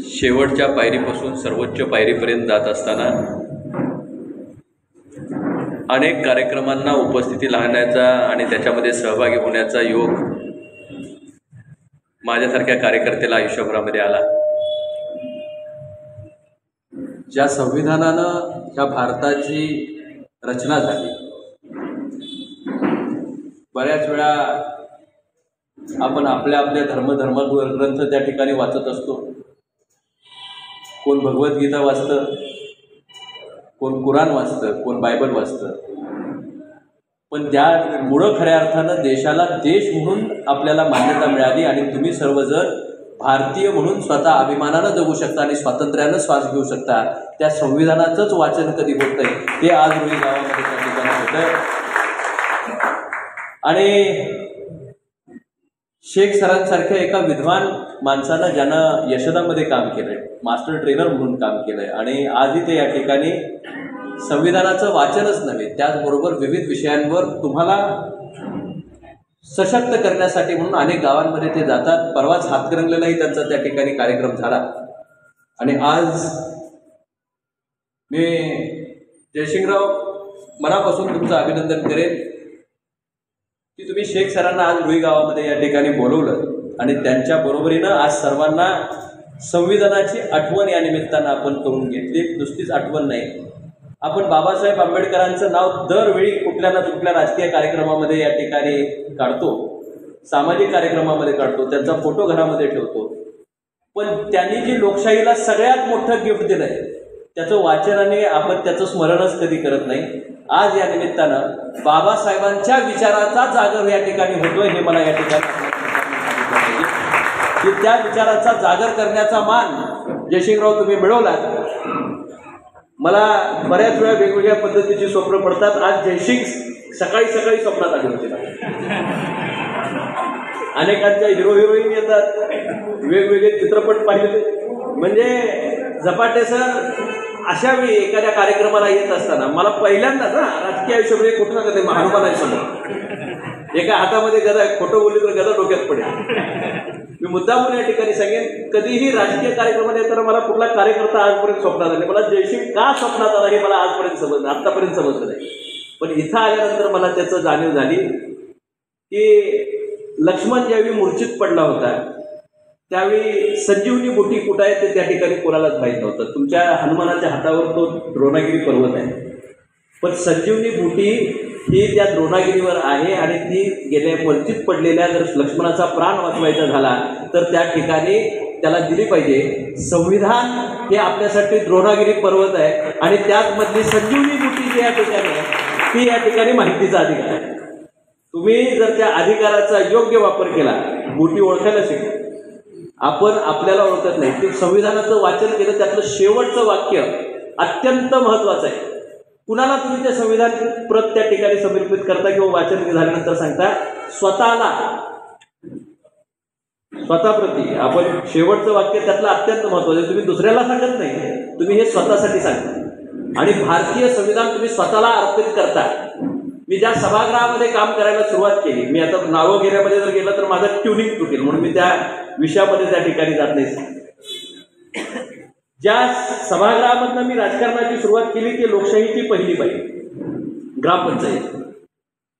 शेवटच्या पायरीपासून सर्वोच्च पायरीपर्यंत जात असताना अनेक कार्यक्रमांना उपस्थिती लावण्याचा आणि त्याच्यामध्ये सहभागी होण्याचा योग माझ्यासारख्या कार्यकर्त्याला आयुष्यभरामध्ये आला. ज्या संविधानानं ह्या भारताची रचना झाली, बऱ्याच वेळा आपण आपल्या धर्मग्रंथ त्या ठिकाणी वाचत असतो. कोण भगवद्गीता वाचतं, कोण कुराण वाचतं, कोण बायबल वाचतं. पण त्यामुळं खऱ्या अर्थानं देशाला देश म्हणून आपल्याला मान्यता मिळाली आणि तुम्ही सर्वजण भारतीय म्हणून स्वतः अभिमानानं जगू शकता आणि स्वातंत्र्यानं श्वास घेऊ शकता. त्या संविधानाचंच वाचन कधी होत नाही ते आज रोही गावामध्ये त्या ठिकाणी होतं. आणि शेख सरांसारख्या एका विद्वान माणसानं ज्यानं यशोदामध्ये काम केलंय, मास्टर ट्रेनर म्हणून काम केलंय आणि आजही ते या ठिकाणी संविधानाचं वाचनच नव्हे, त्याचबरोबर विविध विषयांवर तुम्हाला सशक्त करण्यासाठी म्हणून अनेक गावांमध्ये ते जातात. परवाच हातकणंगलेलाही त्यांचा त्या ठिकाणी कार्यक्रम झाला. आणि आज मी जयसिंगराव मनापासून तुमचं अभिनंदन करेन की तुम्ही शेख सरांना आज रुई गावामध्ये या ठिकाणी बोलवलं आणि त्यांच्या बरोबरीनं आज सर्वांना संविधानाची आठवण या निमित्तानं आपण करून घेतली. नुसतीच आठवण नाही, आपण बाबासाहेब आंबेडकरांचं नाव दरवेळी कुठल्या ना कुठल्या राजकीय कार्यक्रमामध्ये या ठिकाणी काढतो, सामाजिक कार्यक्रमामध्ये काढतो, त्यांचा फोटो घरामध्ये ठेवतो. पण त्यांनी जी लोकशाहीला सगळ्यात मोठं गिफ्ट दिलंय त्याचं वाचनाने आपण त्याचं स्मरणच कधी करत नाही. आज या निमित्तानं बाबासाहेबांच्या विचाराचा जागर या ठिकाणी होतोय हे मला या ठिकाणी की त्या विचाराचा जागर करण्याचा मान जयसिंगराव तुम्ही मिळवला. मला बऱ्याच वेळा वेगवेगळ्या पद्धतीची स्वप्न पडतात. आज जयसिंग सकाळी स्वप्नात आली होती. अनेकांच्या हिरो हिरोईन येतात, वेगवेगळे चित्रपट पाहिले. म्हणजे झपाटे सर अशा वेळी एखाद्या कार्यक्रमाला येत असताना मला पहिल्यांदाच राजकीय आयुष्यामध्ये कुठं ना कधी हनुमानाची समोर एका हातामध्ये गदा, खोटं बोलली तर गदा डोक्यात पडेल. मी मुद्दामून या ठिकाणी सांगेन, कधीही राजकीय कार्यक्रमात येताना मला कुठला कार्यकर्ता आजपर्यंत स्वप्नात आले, मला जयसिंग का स्वप्नात आला हे मला आतापर्यंत समजलं नाही. पण इथं आल्यानंतर मला त्याचं जाणीव झाली की लक्ष्मण ज्यावेळी मूर्छित पडला होता त्यावेळी संजीवनी बुटी कुठं आहे ते त्या ठिकाणी कोणालाच माहीत नव्हतं. तुमच्या हनुमानाच्या हातावर तो द्रोणागिरी पर्वत आहे, पण संजीवनी बुटी ही त्या द्रोणागिरीवर आहे आणि ती गेल्या वंचित पडलेल्या जर लक्ष्मणाचा प्राण वाचवायचा झाला तर त्या ठिकाणी त्याला दिली पाहिजे. संविधान हे आपल्यासाठी द्रोणागिरी पर्वत आहे आणि त्याचमधली संजीवनी बुटी जी या ठिकाणी आहे ती या ठिकाणी माहितीचा अधिकार आहे. तुम्ही जर त्या अधिकाराचा योग्य वापर केला, बुटी ओळखायला शिकला. आपण आपल्याला ओळखत नाही, ते संविधानाचं वाचन केलं, त्यातलं शेवटचं वाक्य अत्यंत महत्वाचं आहे. कुणाला तुम्ही ते संविधान प्रत त्या ठिकाणी समर्पित करता किंवा वाचन झाल्यानंतर सांगता स्वतःप्रती. आपण शेवटचं वाक्य त्यातलं अत्यंत महत्वाचं आहे. तुम्ही दुसऱ्याला सांगत नाही, तुम्ही हे स्वतःसाठी सांगता आणि भारतीय संविधान तुम्ही स्वतःला अर्पित करता. मी ज्या सभागृहामध्ये काम करायला सुरुवात केली, मी आता नावं घेण्यामध्ये जर गेलं तर माझं ट्युनिंग तुटेल म्हणून मी त्या विषयामध्ये त्या ठिकाणी जात नाही. ज्या सभागृहामधनं मी राजकारणाची सुरुवात केली ती लोकशाहीची पहिली पायरी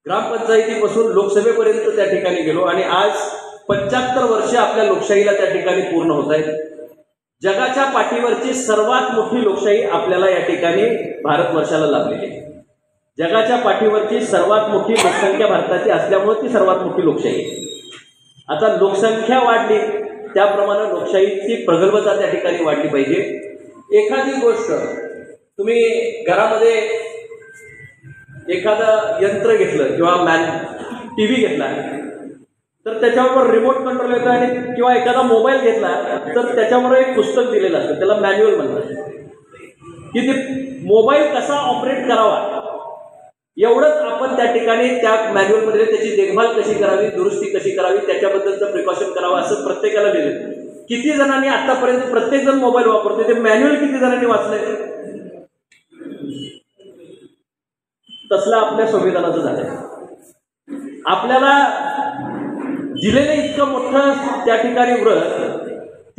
ग्रामपंचायतीपासून लोकसभेपर्यंत त्या ठिकाणी गेलो आणि आज 75 वर्ष आपल्या लोकशाहीला त्या ठिकाणी पूर्ण होत आहेत. जगाच्या पाठीवरची सर्वात मोठी लोकशाही आपल्याला या ठिकाणी भारतवर्षाला लाभलेली आहे. जगाच्या पाठीवरची सर्वात मोठी लोकसंख्या भारताची असल्यामुळे ती सर्वात मोठी लोकशाही आहे. आता लोकसंख्या वाढली त्याप्रमाणे लोकशाहीची प्रगल्भता त्या ठिकाणी वाढली पाहिजे. एखादी गोष्ट तुम्ही घरामध्ये एखादं यंत्र घेतलं किंवा टीव्ही घेतला तर त्याच्यावर रिमोट कंट्रोल येतं आणि किंवा एखादा मोबाईल घेतला तर त्याच्यावर एक पुस्तक दिलेलं असतं, त्याला मॅन्युअल म्हणतात की ते मोबाईल कसा ऑपरेट करावा एवढंच आपण त्या ठिकाणी त्या मॅन्युअलमध्ये त्याची देखभाल कशी करावी, दुरुस्ती कशी करावी, त्याच्याबद्दलचं प्रिकॉशन करावं असं प्रत्येकाला दिलं. किती जणांनी आतापर्यंत प्रत्येक जण मोबाईल वापरतो, ते मॅन्युअल किती जणांनी वाचलंय? तसलं आपल्या संविधानाचं झालंय. आपल्याला दिलेलं इतकं मोठं त्या ठिकाणी व्रत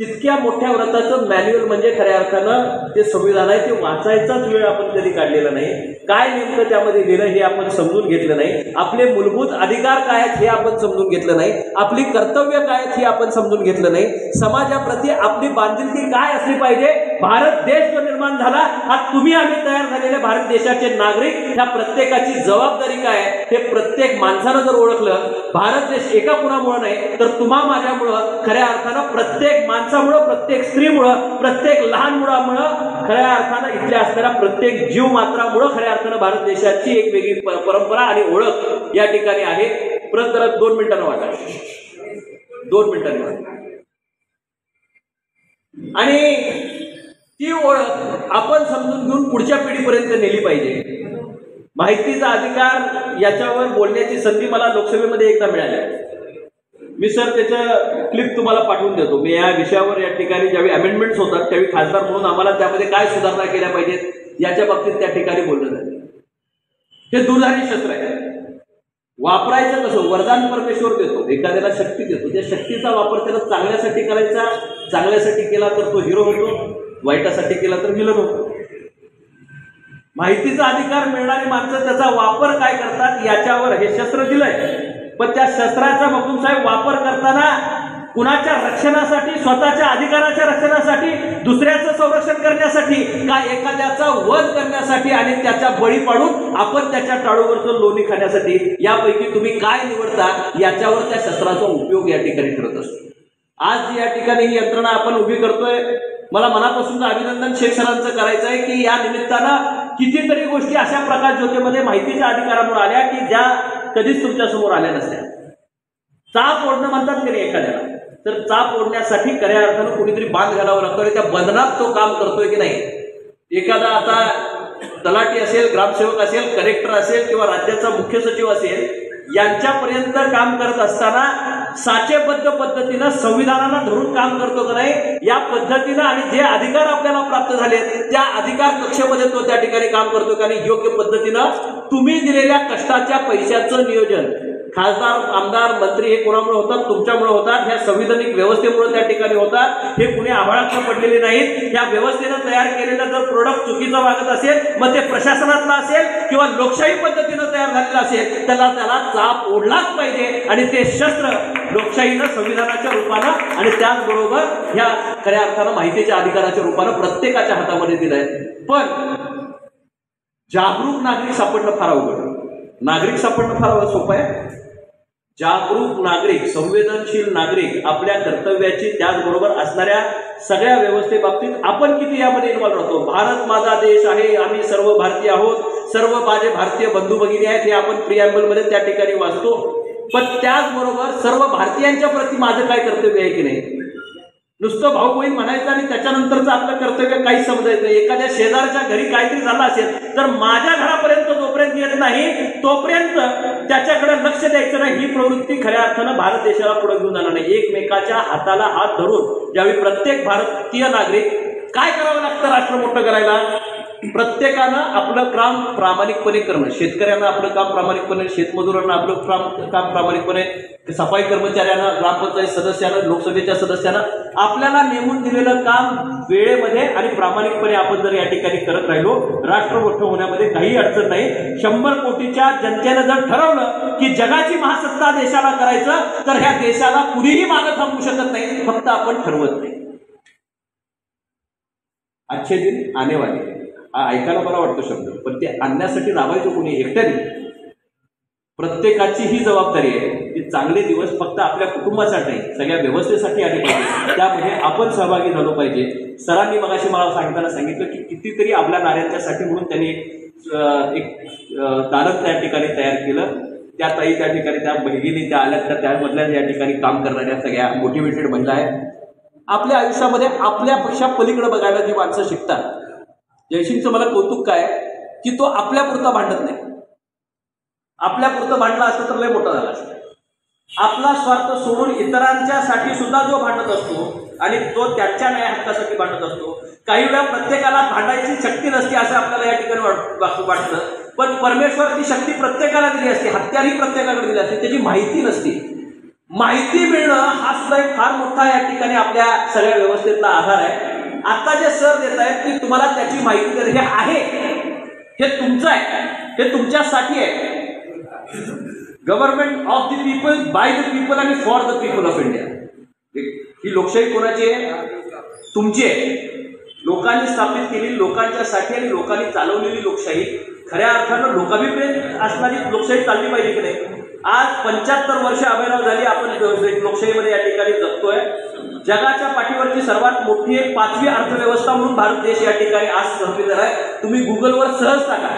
तितक्या मोठ्या व्रताचं मॅन्युअल म्हणजे खऱ्या अर्थानं ते संविधान आहे, ते वाचायचाच वेळ आपण कधी काढलेला नाही. काय नेमकं त्यामध्ये लिहिलं हे आपण समजून घेतलं नाही. आपले मूलभूत अधिकार काय आहेत हे आपण समजून घेतलं नाही. आपली कर्तव्य काय आहेत हे आपण समजून घेतलं नाही. समाजाप्रती आपली बांधिलकी काय असली पाहिजे. भारत देश जो निर्माण झाला हा तुम्ही आम्ही तयार झालेले भारत देशाचे नागरिक, ह्या प्रत्येकाची जबाबदारी काय आहे हे प्रत्येक माणसानं जर ओळखलं, भारत देश एका कुणामुळे नाही तर तुम्हा माझ्यामुळं, खऱ्या अर्थानं प्रत्येक माणसामुळं, प्रत्येक स्त्रीमुळं, प्रत्येक लहान मुलामुळं, खऱ्या अर्थानं इथल्या असणाऱ्या प्रत्येक जीव मात्रामुळं खऱ्या अर्थानं भारत देशाची एक वेगळी परंपरा आणि ओळख या ठिकाणी आहे. परत जरा 2 मिनिटांना वाटा, 2 मिनिटांनी वाटा. आणि ती ओळख आपण समजून घेऊन पुढच्या पिढीपर्यंत नेली पाहिजे. माहितीचा अधिकार याच्यावर बोलण्याची संधी मला लोकसभेमध्ये एकदा मिळाली. मी सर त्याचं क्लिप तुम्हाला पाठवून देतो. मी या विषयावर या ठिकाणी ज्यावेळी अमेंडमेंट्स होतात त्यावेळी खासदार म्हणून आम्हाला त्यामध्ये काय सुधारणा केल्या पाहिजेत याच्या बाबतीत त्या ठिकाणी बोललं झालं. हे दुर्धारी शस्त्र आहे. वापरायचं कसं? वरदान परमेश्वर देतो, एखाद्याला शक्ती देतो. त्या शक्तीचा वापर त्याला चांगल्यासाठी करायचा. चांगल्यासाठी केला तर तो हिरो होतो, वाईटासाठी केला तर विलन होतो. माहितीचा अधिकार मिळणारी माणसं त्याचा वापर काय करतात याच्यावर हे शस्त्र दिलंय. पण त्या शस्त्राचा बघून साहेब वापर करताना कुणाच्या रक्षणासाठी, स्वतःच्या अधिकाराच्या रक्षणासाठी, दुसऱ्याचं संरक्षण करण्यासाठी, का एखाद्याचा वध करण्यासाठी आणि त्याचा बळी पाडून आपण त्याच्या टाळूवरचं लोणी खाण्यासाठी, यापैकी तुम्ही काय निवडता याच्यावर त्या शस्त्राचा उपयोग या ठिकाणी ठरत असतो. आज या ठिकाणी ही यंत्रणा आपण उभी करतोय, मला मनापासून अभिनंदन शेख सरांचं करायचं आहे की या निमित्तानं कितीतरी गोष्टी अशा प्रकार ज्योतीमध्ये माहितीच्या अधिकारामुळे आल्या की ज्या कधीच तुमच्या समोर आल्या नसत्या. चाप ओढणं म्हणतात की नाही एखाद्याला, तर चाप ओढण्यासाठी खऱ्या अर्थानं कुणीतरी बांध घालावं लागतो आणि त्या बंधनात तो काम करतोय की नाही. एखादा आता तलाठी असेल, ग्रामसेवक असेल, कलेक्टर असेल किंवा राज्याचा मुख्य सचिव असेल, यांच्यापर्यंत काम करत असताना साचेबद्ध पद्धतीनं संविधानाला धरून काम करतो का नाही या पद्धतीनं, आणि जे अधिकार आपल्याला प्राप्त झाले त्या अधिकार कक्षेमध्ये तो त्या ठिकाणी काम करतो का नाही योग्य पद्धतीनं. तुम्ही दिलेल्या कष्टाच्या पैशाचं नियोजन, खासदार, आमदार, मंत्री हे कोणामुळे होतात? तुमच्यामुळे होतात. ह्या संविधानिक व्यवस्थेमुळे त्या ठिकाणी होतात. हे कुणी आभाळात पडलेले नाहीत. या व्यवस्थेनं तयार केलेलं जर प्रोडक्ट चुकीचं वागत असेल, मग ते प्रशासनातलं असेल किंवा लोकशाही पद्धतीनं तयार झालेलं असेल, त्याला चाप ओढलाच पाहिजे. आणि ते शस्त्र लोकशाहीनं, संविधानाच्या रूपानं आणि त्याचबरोबर ह्या खऱ्या अर्थानं माहितीच्या अधिकाराच्या रूपानं प्रत्येकाच्या हातामध्ये दिलंय. पण जागरूक नागरिक सापडणं फार अवघड. नागरिक सापडणं फार सोपं आहे. जागरूक नागरिक, संवेदनशील नागरिक, आपल्या कर्तव्याची त्याचबरोबर असणाऱ्या सगळ्या व्यवस्थेबाबतीत आपण किती यामध्ये इन्व्हॉल्व राहतो. भारत माझा देश आहे, आम्ही सर्व भारतीय आहोत, सर्व माझे भारतीय बंधू भगिनी आहेत, हे आपण प्रिॲम्बलमध्ये त्या ठिकाणी वाचतो. पण त्याचबरोबर सर्व भारतीयांच्या प्रती माझं काय कर्तव्य आहे की नाही. नुसतं भाऊ बहीण म्हणायचं आणि त्याच्यानंतरचं आपलं कर्तव्य काही समजायचं नाही. एखाद्या शेजारच्या घरी काहीतरी झालं असेल तर माझ्या घरापर्यंत जोपर्यंत येत नाही तोपर्यंत त्याच्याकडे लक्ष द्यायचं नाही. ही प्रवृत्ती खऱ्या अर्थानं भारत देशाला पुढे घेऊन जाणार नाही. एकमेकाच्या हाताला हात धरून ज्यावेळी प्रत्येक भारतीय नागरिक काय करावं लागतं राष्ट्र मोठं करायला, प्रत्येकानं आपलं काम प्रामाणिकपणे करणं. शेतकऱ्यांना आपलं काम प्रामाणिकपणे, शेतमजुरांना आपलं काम प्रामाणिकपणे, सफाई कर्मचाऱ्यांना, ग्रामपंचायत सदस्यांना, लोकसभेच्या सदस्यांना आपल्याला नेमून दिलेलं काम वेळेमध्ये आणि प्रामाणिकपणे आपण जर या ठिकाणी करत राहिलो, राष्ट्र मोठं होण्यामध्ये काही अडचण नाही. 100 कोटीच्या जनतेनं जर ठरवलं की जगाची महासत्ता देशाला करायचं तर ह्या देशाला कुणीही मागं थांबू शकत नाही, फक्त आपण ठरवत नाही. अच्छे दिन आने वाले, ऐकायला मला वाटतं शब्द, पण ते आणण्यासाठी राबायचं कोणी एकट्याने. प्रत्येकाची ही जबाबदारी आहे की चांगले दिवस फक्त आपल्या कुटुंबासाठी नाही, सगळ्या व्यवस्थेसाठी आले पाहिजे. त्यामध्ये आपण सहभागी झालो पाहिजे. सरांनी मगाशी मला सांगताना सांगितलं की कितीतरी आपल्या नाऱ्यांच्यासाठी म्हणून त्यांनी एक दालन त्या ठिकाणी तयार केलं. त्या ताई त्या ठिकाणी, त्या बहिणी त्या आल्या, तर त्यामधल्या या ठिकाणी काम करणाऱ्या सगळ्या मोटिवेटेड महिला आहेत. आपल्या आयुष्यामध्ये आपल्यापेक्षा पलीकडे बघायला जी माणसं शिकतात. जयसिंगचं मला कौतुक काय की तो आपल्यापुरता भांडत नाही. आपल्यापुरतं भांडला असतं तर लय मोठा झाला असतं. आपला स्वार्थ सोडून इतरांच्यासाठी सुद्धा जो भांडत असतो आणि तो त्यांच्या न्याय हक्कासाठी भांडत असतो. काही वेळा प्रत्येकाला भांडायची शक्ती नसते असं आपल्याला या ठिकाणी वाटतं, पण परमेश्वर ती शक्ती प्रत्येकाला दिली असते. हत्यारही प्रत्येकाकडे दिली असते, त्याची माहिती नसते. माहिती मिळणं हा सुद्धा एक फार मोठा या ठिकाणी आपल्या सगळ्या व्यवस्थेतला आधार आहे. आता जे सर देत आहेत की तुम्हाला त्याची माहिती देणं हे आहे, हे तुमचं आहे, हे तुमच्यासाठी आहे. Government of the people, by the people आणि for the people of India. ही लोकशाही कोणाची आहे? तुमची आहे. लोकांनी स्थापित केलेली, लोकांच्यासाठी आणि लोकांनी चालवलेली लोकशाही खऱ्या अर्थानं लोकाभिप्रेत असणारी लोकशाही चालली पाहिजे की नाही. आज 75 वर्ष अभिनव झाली आपण लोकशाहीमध्ये या ठिकाणी जगतोय. जगाच्या पाठीवरची सर्वात मोठी एक 5वी अर्थव्यवस्था म्हणून भारत देश या ठिकाणी आज स्थापित आहे. तुम्ही गुगलवर सहज टाका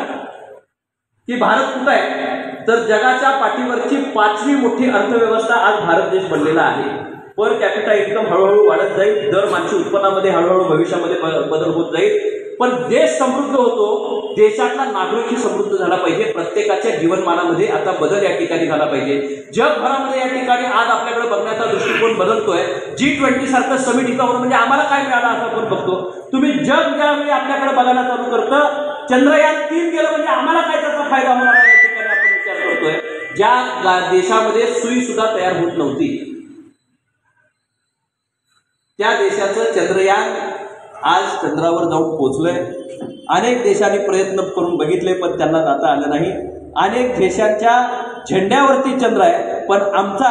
की भारत कुठं आहे, तर जगाच्या पाठीवरची 5वी मोठी अर्थव्यवस्था आज भारत देश बनलेला आहे. पर कॅपिटा इन्कम हळूहळू वाढत जाईल, दर मानवी उत्पन्नामध्ये हळूहळू भविष्यामध्ये बदल होत जाईल. पण देश समृद्ध होतो, देशातला नागरिकही समृद्ध झाला पाहिजे. प्रत्येकाच्या जीवनमानामध्ये आता बदल या ठिकाणी झाला पाहिजे. जगभरामध्ये या ठिकाणी आज आपल्याकडे बघण्याचा दृष्टिकोन बदलतोय. G20 सारखं समिट इथं होणं म्हणजे आम्हाला काय मिळालं असं आपण बघतो. तुम्ही जग ज्यावेळी आपल्याकडे बघायला चालू करतं, चंद्रयान 3 गेलं म्हणजे आम्हाला काय त्याचा फायदा होणार आहे या ठिकाणी आपण विचार करतोय. ज्या देशामध्ये सुई सुद्धा तयार होत नव्हती, त्या देशाचं चंद्रयान आज चंद्रावर जाऊन पोहोचलंय. अनेक देशांनी प्रयत्न करून बघितले पण त्यांना जाता आलं नाही. अनेक देशांच्या झेंड्यावरती चंद्र आहे, पण आमचा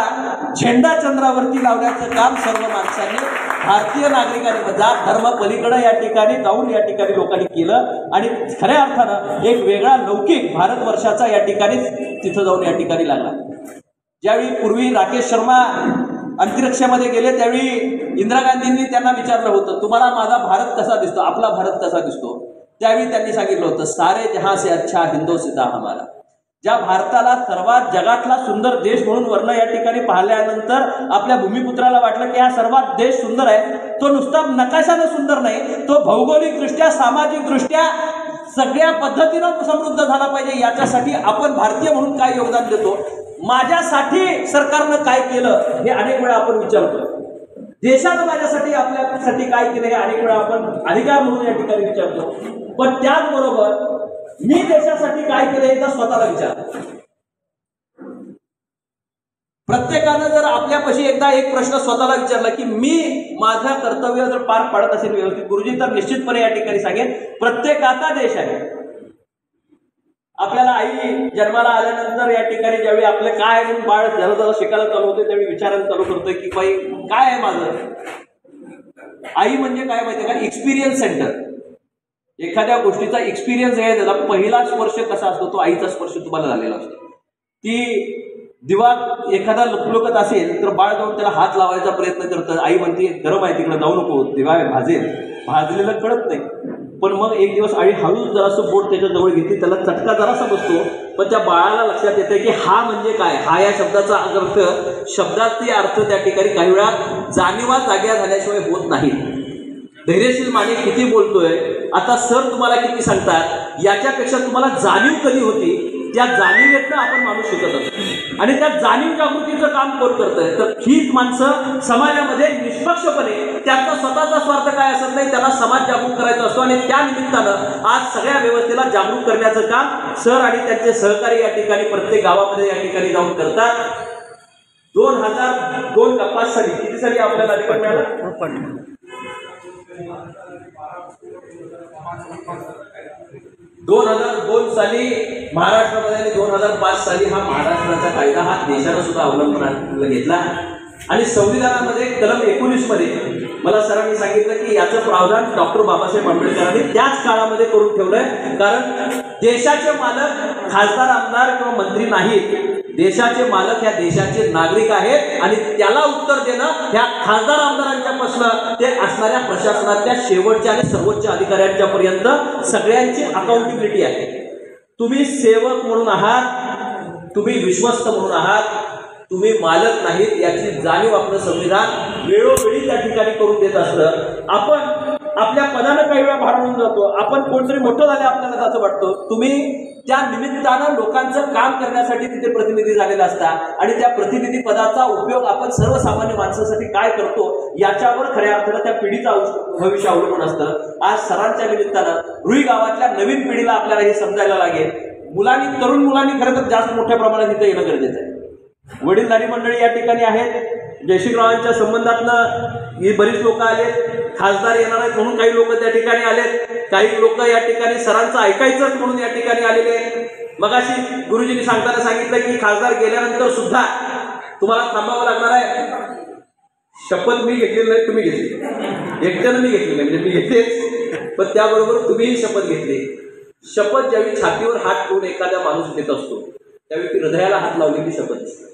झेंडा चंद्रावरती लावण्याचं काम सर्व माणसांनी, भारतीय नागरिकांनी, जात धर्म पलीकडे या ठिकाणी जाऊन या ठिकाणी लोकांनी केलं. आणि खऱ्या अर्थानं एक वेगळा लौकिक भारतवर्षाचा या ठिकाणी तिथं जाऊन या ठिकाणी लागला. ज्यावेळी पूर्वी राकेश शर्मा अंतरिक्षामध्ये गेले त्यावेळी इंदिरा गांधींनी त्यांना विचारलं होतं, तुम्हाला माझा भारत कसा दिसतो, आपला भारत कसा दिसतो. त्यावेळी त्यांनी सांगितलं होतं, सारे जहां से अच्छा हिंदोसिता हमारा. ज्या भारताला सर्वात जगातला सुंदर देश म्हणून वर्ण या ठिकाणी पाहिल्यानंतर आपल्या भूमिपुत्राला वाटलं की हा सर्वात देश सुंदर आहे. तो नुसता नकाशानं सुंदर नाही, तो भौगोलिकदृष्ट्या, सामाजिकदृष्ट्या सगळ्या पद्धतीनं समृद्ध झाला पाहिजे. याच्यासाठी आपण भारतीय म्हणून काय योगदान देतो, माझ्यासाठी सरकारनं काय केलं हे अनेक वेळा आपण विचारतो. देशानं माझ्यासाठी, आपल्यासाठी काय केलं हे अनेक वेळा आपण अधिकार म्हणून या ठिकाणी विचारतो. पण त्याचबरोबर मी देशासाठी काय केलं एकदा स्वतःला विचार. प्रत्येकानं जर आपल्यापाशी एकदा एक प्रश्न स्वतःला विचारला की मी माझं कर्तव्य जर पार पाडत असेल व्यवस्थित, गुरुजी तर निश्चितपणे या ठिकाणी सांगेन प्रत्येकाचा देश आहे. आपल्याला आई जन्माला आल्यानंतर या ठिकाणी ज्यावेळी आपले काय म्हणून बाळ जरा जरा शिकायला चालू होते त्यावेळी विचारायला चालू करतोय की बाई काय आहे माझं. आई म्हणजे काय माहितीये का, एक्सपिरियन्स सेंटर. एखाद्या गोष्टीचा एक्सपिरियन्स आहे, त्याचा पहिला स्पर्श कसा असतो, तो आईचा स्पर्श तुम्हाला झालेला असतो. ती दिवा एखादा लुकलुकत असेल तर बाळ जाऊन त्याला हात लावायचा प्रयत्न करतं. आई म्हणते गरम आहे तिकडे जाऊ नको, दिवा भाजेल. भाजलेलं कळत नाही, पण मग एक दिवस आई हळूच जरासं बोट त्याच्या जवळ घेते, त्याला चटका जरासा बसतो. पण त्या बाळाला लक्षात येते की हा म्हणजे काय, हा या शब्दाचा अर्थ, शब्दाचे अर्थ त्या ठिकाणी काही वेळा जाणीवा जाग्या झाल्याशिवाय होत नाही. धैर्यशील माने किती बोलतोय, आता सर तुम्हाला किती सांगतात, याच्यापेक्षा तुम्हाला जाणीव कधी होती, त्या जाणीवेतनं आपण माणूस शिकत असतो. आणि त्या जाणीव जागृतीचं काम कोण करतंय, तर हीच माणसं समाजामध्ये निष्पक्षपणे, त्यांचा स्वतःचा स्वार्थ काय असत नाही, त्यांना समाज जागरूक करायचा असतो. आणि त्या निमित्तानं आज सगळ्या व्यवस्थेला जागरूक करण्याचं काम सर आणि त्यांचे सहकारी या ठिकाणी प्रत्येक गावामध्ये या ठिकाणी जाऊन करतात. 2002 का 5 साली, किती साली आपल्याला अधिकार मिळाला, 2002 साली महाराष्ट्रामध्ये आणि 2005 साली हा महाराष्ट्राचा कायदा हा देशानं सुद्धा अवलंबून घेतला. आणि संविधानामध्ये कलम 19 मध्ये मला सरांनी सांगितलं की याचं प्रावधान डॉक्टर बाबासाहेब आंबेडकरांनी त्याच काळामध्ये करून ठेवलंय. कारण देशाचे मालक खासदार, आमदार किंवा मंत्री नाहीत, देशाचे मालक ह्या देशाचे नागरिक आहेत. आणि त्याला उत्तर देणं ह्या खासदार आमदारांच्या पासून ते असणाऱ्या प्रशासनातल्या शेवटच्या आणि सर्वोच्च अधिकाऱ्यांच्या पर्यंत सगळ्यांची अकाउंटेबिलिटी आहे. तुम्ही सेवक म्हणून आहात, तुम्ही विश्वस्त म्हणून आहात, तुम्ही मालक नाहीत. याची जाणीव आपलं संविधान वेळोवेळी त्या ठिकाणी करून देत असतं. आपण आपल्या पदानं काही वेळा भारावून जातो, आपण कोणतरी मोठं झाले आपल्याला असं वाटतं. तुम्ही त्या निमित्तानं लोकांचं काम करण्यासाठी तिथे प्रतिनिधी झालेला असतात आणि त्या प्रतिनिधी पदाचा उपयोग आपण सर्वसामान्य माणसासाठी काय करतो याच्यावर खऱ्या अर्थानं त्या पिढीचं भविष्य अवलंबून असतं. आज सरांच्या निमित्तानं रुई गावातल्या नवीन पिढीला आपल्याला हे समजायला लागेल. मुलांनी, तरुण मुलांनी खरं तर जास्त मोठ्या प्रमाणात इथं येणं गरजेचं आहे. वडीलधारी मंडळी या ठिकाणी आहेत. जयसिंगरावांच्या संबंधातनं ही बरीच लोक आलेत. खासदार येणार आहेत म्हणून काही लोक त्या ठिकाणी आलेत. काही लोक या ठिकाणी सरांचं ऐकायचंच म्हणून या ठिकाणी आलेले आहेत. मगाशी गुरुजींनी सांगताना सांगितलं की खासदार गेल्यानंतर सुद्धा तुम्हाला थांबावं लागणार आहे. शपथ मी घेतलेली नाही, तुम्ही घेतली. एकट्यानं मी घेतली नाही, म्हणजे मी घेतेच, पण त्याबरोबर तुम्हीही शपथ घेतली. शपथ ज्यावेळी छातीवर हात ठेवून एखादा माणूस घेत असतो त्यावेळी ती हृदयाला हात लावलेली शपथ असते.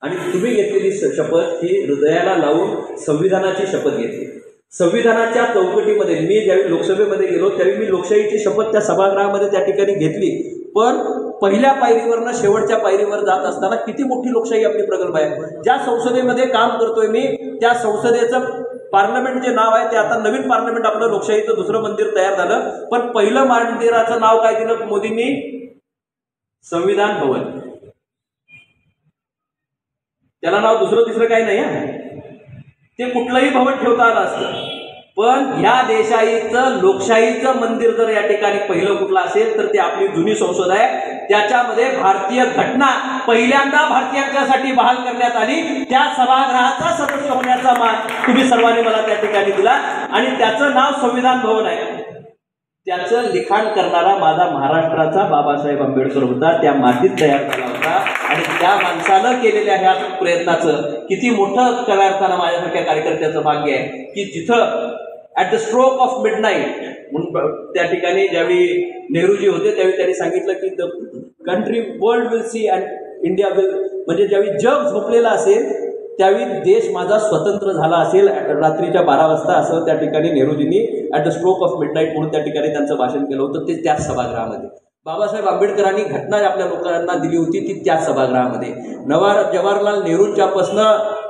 आणि तुम्ही घेतलेली शपथ ही हृदयाला लावून संविधानाची शपथ घेतली. संविधानाच्या चौकटीमध्ये मी ज्यावेळी लोकसभेमध्ये गेलो त्यावेळी मी लोकशाहीची शपथ त्या सभागृहामध्ये त्या ठिकाणी घेतली. पण पहिल्या पायरीवरनं शेवटच्या पायरीवर जात असताना किती मोठी लोकशाही आपली प्रगल्भ आहे. ज्या संसदेमध्ये काम करतोय मी त्या संसदेचं पार्लमेंट जे नाव आहे ते आता नवीन पार्लमेंट आपलं लोकशाहीचं दुसरं मंदिर तयार झालं. पण पहिलं मंदिराचं नाव काय दिलं मोदींनी? संविधान भवन. त्याला नाव दुसरं तिसरं काही नाही. ते कुठलंही भवन ठेवता आलं असतं, पण ह्या देशाचं लोकशाहीचं मंदिर जर या ठिकाणी पहिलं कुठलं असेल तर ते आपली जुनी संसद आहे. त्याच्यामध्ये भारतीय घटना पहिल्यांदा भारतीयांच्यासाठी बहाल करण्यात आली. त्या सभागृहाचा सदस्य होण्याचा मान तुम्ही सर्वांनी मला त्या ठिकाणी दिला आणि त्याचं नाव संविधान भवन आहे. त्याचं लिखाण करणारा माझा महाराष्ट्राचा बाबासाहेब आंबेडकर होता. त्या मातीत तयार झाला होता आणि त्या माणसानं केलेल्या ह्या प्रयत्नाचं किती मोठं खऱ्या अर्थानं माझ्यासारख्या कार्यकर्त्याचं भाग्य आहे की जिथं at the stroke of midnight म्हणून त्या ठिकाणी ज्यावेळी नेहरूजी होते त्यावेळी त्यांनी सांगितलं की the country world will see and India will, म्हणजे ज्यावेळी जग झोपलेलं असेल त्यावेळी देश माझा स्वतंत्र झाला असेल रात्रीच्या 12 वाजता, असं त्या ठिकाणी नेहरूजींनी at the stroke of midnight म्हणून त्या ठिकाणी त्यांचं भाषण केलं होतं. ते त्याच सभागृहामध्ये बाबासाहेब आंबेडकरांनी घटना आपल्या लोकांना दिली होती ती त्याच सभागृहामध्ये. जवाहरलाल नेहरूंच्यापासनं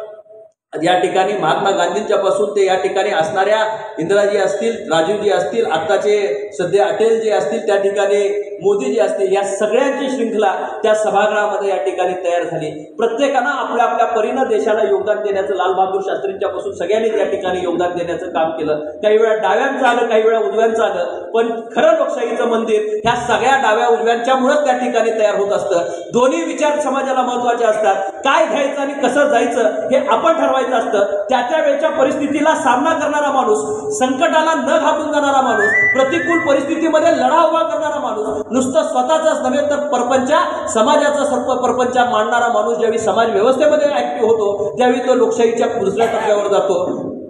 या ठिकाणी महात्मा गांधींच्या पासून ते या ठिकाणी असणाऱ्या इंदिराजी असतील, राजीवजी असतील, आत्ताचे सध्या अटलजी असतील, त्या ठिकाणी मोदीजी असतील, या सगळ्यांची श्रृंखला त्या सभागृहामध्ये या ठिकाणी तयार झाली. प्रत्येकानं आपल्या आपल्या परीनं देशाला योगदान देण्याचं, लालबहादूर शास्त्रींच्या पासून सगळ्यांनी त्या ठिकाणी योगदान देण्याचं काम केलं. काही वेळा डाव्यांचं आलं, काही वेळा उजव्यांचं आलं, पण खरं लोकशाहीचं मंदिर ह्या सगळ्या डाव्या उजव्यांच्यामुळेच त्या ठिकाणी तयार होत असतं. दोन्ही विचार समाजाला महत्वाचे असतात. काय घ्यायचं आणि कसं जायचं हे आपण ठरवायचं असतं. त्याच्या वेळच्या परिस्थितीला सामना करणारा माणूस, संकटाला न घाबरून जाणारा माणूस, प्रतिकूल परिस्थितीमध्ये लढा उभा करणारा माणूस, नुसतं स्वतःचाच नव्हे तर परपंचा समाजाचा सर्व परपंचा मांडणारा माणूस ज्यावेळी समाज व्यवस्थेमध्ये ऍक्टिव्ह होतो त्यावेळी तो लोकशाहीच्या दुसऱ्या टप्प्यावर जातो.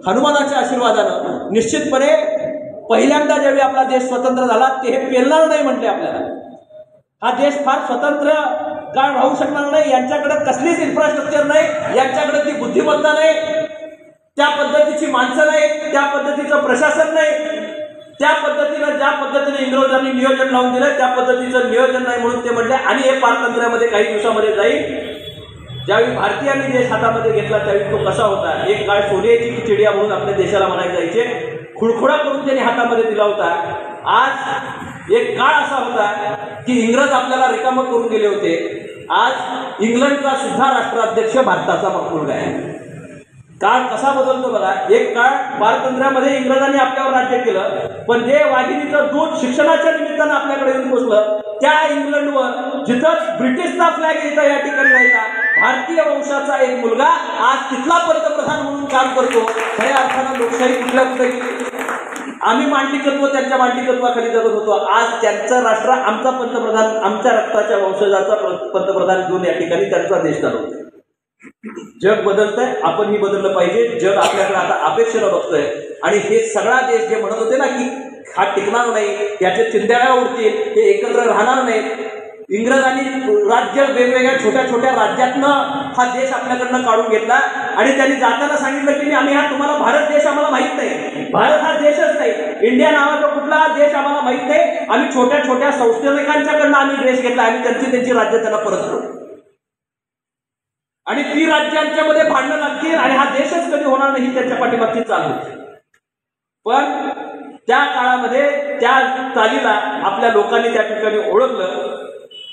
हनुमानाच्या आशीर्वादानं निश्चितपणे पहिल्यांदा ज्यावेळी आपला देश स्वतंत्र झाला ते हे पेलणार नाही म्हटले आपल्याला. हा देश फार स्वतंत्र काय राहू शकणार नाही. यांच्याकडे कसलीच इन्फ्रास्ट्रक्चर नाही, यांच्याकडे ती बुद्धिमत्ता नाही, त्या पद्धतीची माणसं नाही, त्या पद्धतीचं प्रशासन नाही, त्या पद्धतीनं ज्या पद्धतीने इंग्रजांनी नियोजन लावून दिलं त्या पद्धतीचं नियोजन नाही म्हणून ते म्हटले. आणि हे पारतंत्र्यामध्ये काही दिवसामध्ये जाईल. ज्यावेळी भारतीयांनी देश हातामध्ये घेतला त्यावेळी तो कसा होता. एक काळ सोन्याची चिडिया म्हणून आपल्या देशाला म्हणायला जायचे, खुळखुळा करून त्यांनी हातामध्ये दिला होता. आज एक काळ असा होता की इंग्रज आपल्याला रिकामं करून गेले होते. आज इंग्लंडचा सुद्धा राष्ट्राध्यक्ष भारताचा मुलगा आहे. काळ कसा बदलतो बघा. एक काळ पारतंत्र्यामध्ये इंग्रजांनी आपल्यावर राज्य केलं, पण जे वाघिणीचं दूध शिक्षणाच्या निमित्तानं आपल्याकडे येऊन पोचलं त्या इंग्लंडवर जिथं ब्रिटिशचा फ्लॅग इथं या ठिकाणी राहायचा, भारतीय वंशाचा एक मुलगा आज तिथला पंतप्रधान म्हणून काम करतो. खऱ्या अर्थानं लोकशाही कुठल्या कुठे गेली. आम्ही मांडलिकत्व त्यांच्या मांडलिकत्वाखाली जगत होतो. आज त्यांचं राष्ट्र आमचा पंतप्रधान, आमच्या रक्ताच्या वंशजाचा पंतप्रधान घेऊन या ठिकाणी त्यांचा देश चालवतोय. जग बदलतंय, आपणही बदललं पाहिजे. जग आपल्याकडे आता अपेक्षेनं बघतोय. आणि हे सगळा देश जे म्हणत होते ना की हा टिकणार नाही, याचे चिंध्याळ्या उडतील, हे एकत्र राहणार नाहीत. इंग्रजांनी राज्य वेगवेगळ्या छोट्या छोट्या राज्यातनं हा देश आपल्याकडनं काढून घेतला आणि त्यांनी जाताना सांगितलं की आम्ही हा तुम्हाला भारत देश आम्हाला माहित नाही, भारत हा देशच नाही, इंडिया नावाचा कुठला देश आम्हाला माहित नाही, आम्ही छोट्या छोट्या संस्थानिकांच्याकडनं आम्ही देश घेतला आणि त्यांची राज्य त्यांना परत करू. आणि ती राज्यांच्यामध्ये भांडणं लागतील आणि हा देशच कधी होणार नाही त्यांच्या पाठीमागची चाल होती. पण त्या काळामध्ये त्या चालीला आपल्या लोकांनी त्या ठिकाणी ओळखलं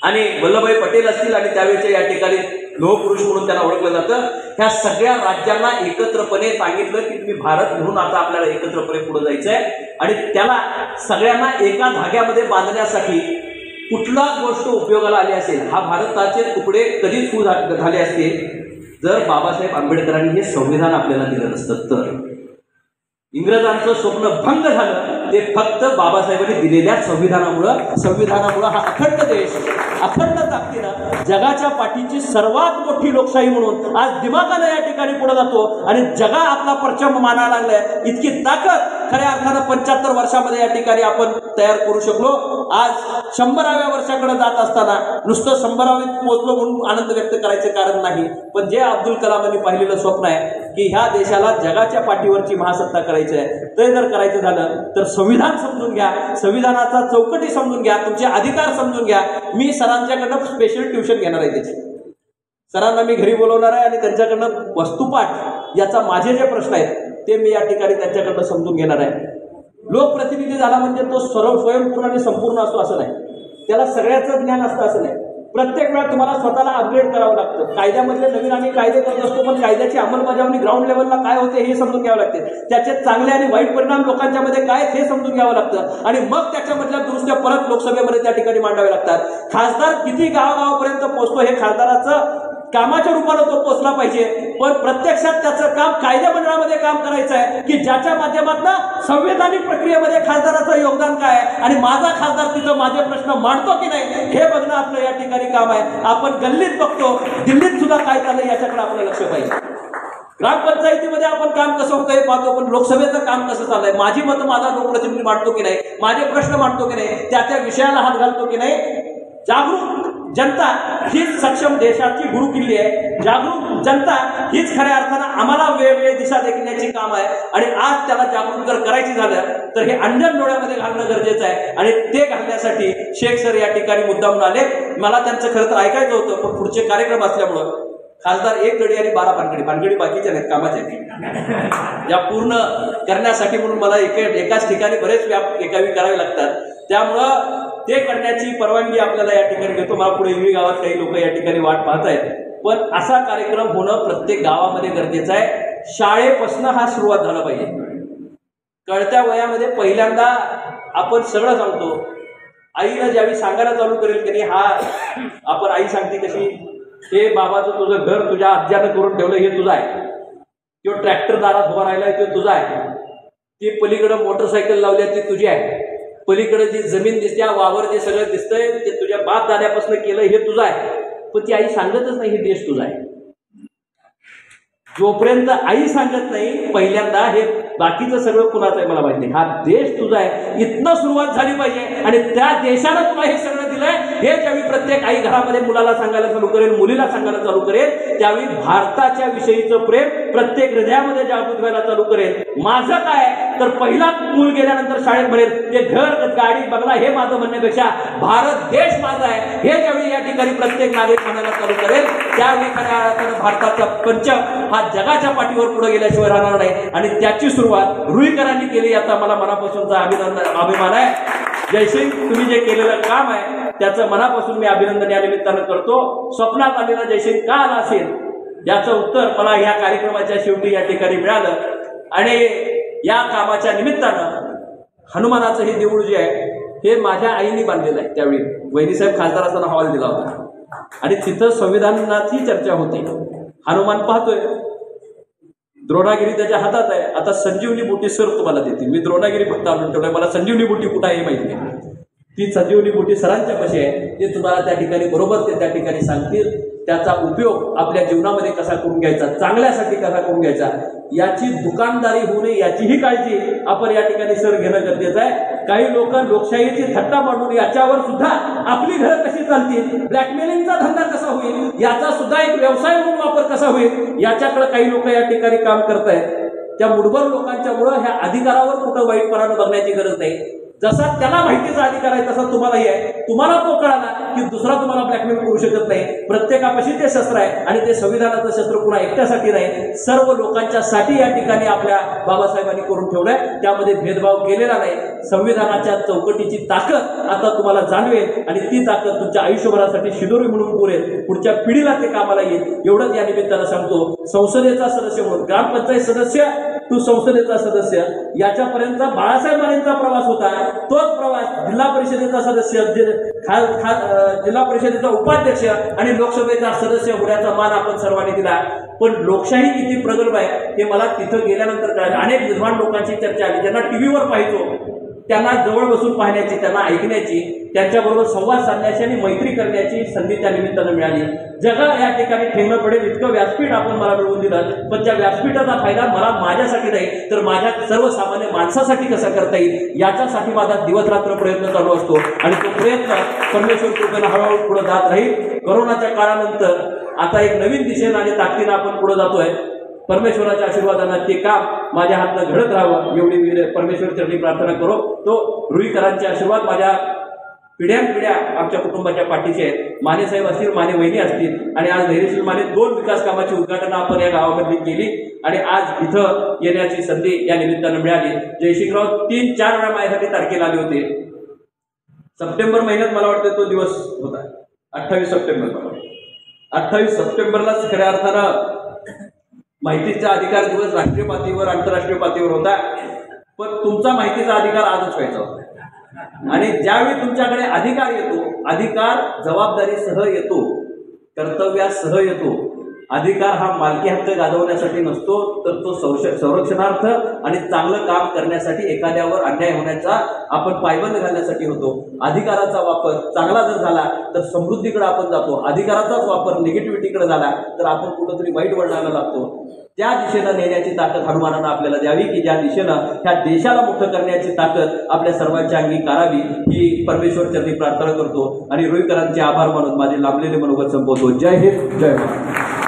आणि वल्लभभाई पटेल असतील आणि त्यावेळेच्या या ठिकाणी लोहपुरुष म्हणून त्यांना ओळखलं जातं. ह्या सगळ्या राज्यांना एकत्रपणे सांगितलं की तुम्ही भारत म्हणून आता आपल्याला एकत्रपणे पुढे जायचंय आणि त्याला सगळ्यांना एका धाग्यामध्ये बांधण्यासाठी कुठला गोष्ट उपयोगाला आली असेल, हा भारताचे तुकडे कधी फू झाले असते जर बाबासाहेब आंबेडकरांनी हे संविधान आपल्याला दिलं नसतं. तर इंग्रजांचं स्वप्न भंग झालं ते फक्त बाबासाहेबांनी दिलेल्या संविधानामुळं हा अखंड देश अखंड ताकदीनं जगाच्या पाठीची सर्वात मोठी लोकशाही म्हणून आज दिमागानं या ठिकाणी पुढे जातो आणि जगा आपला परचम मानायला लागलाय. इतकी ताकद खऱ्या अर्थानं 75 वर्षामध्ये या ठिकाणी आपण तयार करू शकलो. आज 100व्या वर्षाकडे जात असताना नुसतं 100व्या पोहोचलो म्हणून आनंद व्यक्त करायचं कारण नाही, पण जे अब्दुल कलामांनी पाहिलेलं स्वप्न आहे की ह्या देशाला जगाच्या पाठीवरची महासत्ता करायची आहे, ते जर करायचं झालं तर संविधान समजून घ्या, संविधानाचा चौकटी समजून घ्या, तुमचे अधिकार समजून घ्या. मी सरांच्याकडनं स्पेशल ट्युशन घेणार आहे त्याची. सरांना मी घरी बोलवणार आहे आणि त्यांच्याकडनं वस्तुपाठ याचा माझे जे प्रश्न आहेत ते मी या ठिकाणी त्यांच्याकडनं समजून घेणार आहे. लोकप्रतिनिधी झाला म्हणजे तो स्वयंपूर्ण आणि संपूर्ण असतो असं नाही, त्याला सगळ्याचं ज्ञान असतं असं नाही. प्रत्येक वेळा तुम्हाला स्वतःला अपग्रेड करावं लागतं. कायद्यामधले नवीन आम्ही कायदे करत असतो, पण कायद्याची अंमलबजावणी ग्राउंड लेवलला काय होते हे समजून घ्यावं लागते. त्याचे चांगले आणि वाईट परिणाम लोकांच्या मध्ये काय हे समजून घ्यावं लागतं आणि मग त्याच्यामधल्या दुरुस्त्या परत लोकसभेमध्ये त्या ठिकाणी मांडाव्या लागतात. खासदार किती गावागावापर्यंत पोहोचतो हे खासदाराचं कामाच्या रूपानं तो पोहोचला पाहिजे, पण प्रत्यक्षात त्याचं काम कायदेमंडळामध्ये काम करायचं आहे की ज्याच्या माध्यमातून संवैधानिक प्रक्रियेमध्ये खासदाराचं योगदान काय आहे आणि माझा खासदार तिथं माझे प्रश्न मांडतो की नाही हे बघणं आपलं या ठिकाणी काम आहे. आपण गल्लीत बघतो, दिल्लीत सुद्धा काय चाललंय याच्याकडे आपलं लक्ष पाहिजे. ग्रामपंचायतीमध्ये आपण काम कसं होतं हे पाहतो, पण लोकसभेचं काम कसं चाललंय, माझी मतं माझा लोकप्रतिनिधी मांडतो की नाही, माझे प्रश्न मांडतो की नाही, त्या विषयाला हात घालतो की नाही. जागरूक जनता हीच सक्षम देशाची गुरुकिल्ली आहे. जागरूक जनता हीच खऱ्या अर्थानं आम्हाला वेगवेगळी दिशा देखण्याची काम आहे आणि आज त्याला जागरूक जर करायची झालं तर हे अंजन डोळ्यामध्ये घालणं गरजेचं आहे आणि ते घालण्यासाठी शेख सर या ठिकाणी मुद्दामून आले. मला त्यांचं खरं तर ऐकायचं होतं, पण पुढचे कार्यक्रम असल्यामुळं खासदार एक गडी आणि 12 भानगडी बाकीच्या नाहीत कामाच्या या पूर्ण करण्यासाठी म्हणून मला एकाच ठिकाणी बरेच व्याप एकावी करावे लागतात. त्यामुळं ते करण्याची परवानगी आपल्याला या ठिकाणी घेतो. मला पुढे युवी गावात काही लोक या ठिकाणी वाट पाहत आहेत, पण असा कार्यक्रम होणं प्रत्येक गावामध्ये गरजेचं आहे. शाळेपासून हा सुरुवात झाला पाहिजे. कळत्या वयामध्ये पहिल्यांदा आपण सगळं सांगतो. आईला ज्यावेळी सांगायला चालू करेल त्यांनी हा आपण आई सांगते कशी, हे बाबाचं तुझं घर तुझ्या आज्यानं करून ठेवलं हे तुझं आहे, तो ट्रॅक्टर दारात उभा राहिलाय तो तुझा आहे, ती पलीकडं मोटरसायकल लावली ती तुझी आहे, पलीकडे जी जमीन दिसते वावर जे सगळं दिसतंय ते तुझ्या बाप दाद्यापासून केलं हे तुझं आहे. पण ती आई सांगतच नाही हे देश तुझा आहे. जोपर्यंत आई सांगत नाही पहिल्यांदा हे बाकीचं सगळं कुणाचं आहे मला माहित नाही, हा देश तुझा आहे, इथनं सुरुवात झाली पाहिजे. आणि त्या देशानं तुला हे सगळं दिलंय हे ज्यावेळी प्रत्येक आई घरामध्ये मुलाला सांगायला चालू करेल, मुलीला सांगायला चालू करेल, त्यावेळी भारताच्या विषयीचं प्रेम प्रत्येक हृदयामध्ये जागृत व्हायला चालू करेल. माझं काय तर पहिला मूल गेल्यानंतर शाळेत म्हणेल ते घर गाडी बंगला हे माझं म्हणण्यापेक्षा भारत देश माझा आहे हे ज्यावेळी या ठिकाणी प्रत्येक नागरिक म्हणायला चालू करेल त्यावेळी खऱ्या अर्थानं भारताचा पंचम हा जगाच्या पाठीवर पुढे गेल्याशिवाय राहणार नाही. आणि त्याची सुरुवात रुईकरांनी केली याचा मला मनापासूनचा अभिमान आहे. जयसिंग तुम्ही जे केलेलं काम आहे त्याचं मनापासून मी अभिनंदन या निमित्तानं करतो. स्वप्नात आलेला जयसिंग का आला असेल याचं उत्तर मला या कार्यक्रमाच्या शेवटी या ठिकाणी मिळालं. आणि या कामाच्या निमित्तानं हनुमानाचं हे देऊळ जे आहे हे माझ्या आईने बांधलेलं आहे. त्यावेळी वैनीसाहेब खासदार असताना हॉल दिला होता आणि तिथं संविधानाची चर्चा होती. हनुमान पाहतोय, द्रोणागिरी त्याच्या हातात आहे. आता संजीवनी बुटी सर तुम्हाला देतील, मी द्रोणागिरी फक्त आणून ठेवलंय, मला संजीवनी बुटी कुठं आहे माहिती नाही. ती संजीवनी बुटी सरांच्या पाशी आहे, ते तुम्हाला त्या ठिकाणी बरोबर ते त्या ठिकाणी सांगतील. त्याचा उपयोग आपल्या जीवनामध्ये कसा करून घ्यायचा, चांगल्यासाठी कसा करून घ्यायचा, याची दुकानदारी होऊ नये याचीही काळजी आपण या ठिकाणी सर घेणं गरजेचं आहे. काही लोक लोकशाहीची थट्टा मांडून याच्यावर सुद्धा आपली घरं कशी चालतील, ब्लॅकमेलिंगचा धंदा कसा होईल, याचा सुद्धा एक व्यवसाय म्हणून वापर कसा होईल याच्याकडे काही लोक या ठिकाणी काम करतायत. त्या मुठभर लोकांच्या मुळे ह्या अधिकारावर कुठं वाईटपणानं बघण्याची गरज नाही. जसा त्याला माहितीचा अधिकार आहे तसा तुम्हालाही आहे. तुम्हाला तो कळाला की दुसरा तुम्हाला ब्लॅकमेल करू शकत नाही. प्रत्येकापाशी ते शस्त्र आहे आणि ते संविधानाचं शस्त्र कुणा एकट्यासाठी नाही, सर्व लोकांच्या साठी या ठिकाणी आपल्या बाबासाहेबांनी करून ठेवलंय. त्यामध्ये भेदभाव केलेला नाही. संविधानाच्या चौकटीची ताकद आता तुम्हाला जाणवेल आणि ती ताकद तुमच्या आयुष्यभरासाठी शिदोरी म्हणून पुरेल, पुढच्या पिढीला ते कामाला येईल. एवढंच या निमित्तानं सांगतो. संसदेचा सदस्य म्हणून, ग्रामपंचायत सदस्य टू संसदेचा सदस्य, याच्यापर्यंतचा बाळासाहेब मानेंचा प्रवास होता. तोच प्रवास जिल्हा परिषदेचा सदस्य, जिल्हा परिषदेचा उपाध्यक्ष आणि लोकसभेचा सदस्य होण्याचा मान आपण सर्वांनी दिला. पण लोकशाही किती प्रगल्भ आहे हे मला तिथं गेल्यानंतर कळलं. अनेक विद्वान लोकांची चर्चा आली, ज्यांना टीव्हीवर पाहायचो त्यांना जवळ बसून पाहण्याची, त्यांना ऐकण्याची, त्यांच्याबरोबर संवाद साधण्याची आणि मैत्री करण्याची संधी त्या निमित्तानं मिळाली. जगा या ठिकाणी ठेवणं पडेल इतकं व्यासपीठ आपण मला मिळवून दिलं. पण त्या व्यासपीठाचा फायदा मला माझ्यासाठी नाही तर माझ्या सर्वसामान्य माणसासाठी कसा करता येईल याच्यासाठी माझा दिवसरात्र प्रयत्न चालू असतो. आणि तो प्रयत्न परमेश्वर कृपेनं हळूहळू पुढे जात राहील. कोरोनाच्या काळानंतर आता एक नवीन दिशेनं आणि ताकदीनं आपण पुढे जातोय. परमेश्वराच्या आशीर्वादानं ते काम माझ्या हातनं घडत राहावं एवढी परमेश्वर चरणी प्रार्थना करो. तो रुईकरांचे आशीर्वाद माझ्या पिढ्यानपिढ्या आमच्या कुटुंबाच्या पाठीचे आहेत. माने साहेब असतील, माने वहिनी असतील आणि आज धैर्यशील माने 2 विकास कामाची उद्घाटन आपण या गावामध्ये केली आणि आज इथं येण्याची संधी या निमित्तानं मिळाली. जयसिंगराव 3-4 वेळा माझ्यासाठी तारखेला आले होते. सप्टेंबर महिन्यात मला वाटतं तो दिवस होता 28 सप्टेंबर. 28 सप्टेंबरलाच खऱ्या अर्थानं माहितीचा अधिकार दिवस राष्ट्रीय पातळीवर आंतरराष्ट्रीय पातळीवर होता. पण तुमचा माहितीचा अधिकार आजच व्हायचा होता. आणि ज्यावेळी तुमच्याकडे अधिकार येतो, अधिकार जबाबदारीसह येतो, कर्तव्यासह येतो. अधिकार हा मालकी हक्क गाजवण्यासाठी नसतो तर तो संरक्षणार्थ आणि चांगलं काम करण्यासाठी, एखाद्यावर अन्याय होण्याचा आपण पायबंद घालण्यासाठी होतो. अधिकाराचा वापर चांगला जर झाला तर समृद्धीकडे आपण जातो. अधिकाराचाच वापर निगेटिव्हिटीकडे झाला तर आपण कुठंतरी वाईट वळणाला लागतो. त्या दिशेनं नेण्याची ताकद हनुमानानं आपल्याला द्यावी की ज्या दिशेनं ह्या देशाला मोठं करण्याची ताकद आपल्या सर्वांच्या अंगी करावी ही परमेश्वर चरणी प्रार्थना करतो आणि रुईकरांचे आभार मानून माझे लांबलेले मनोगत संपवतो. जय हिंद, जय महाराष्ट्र.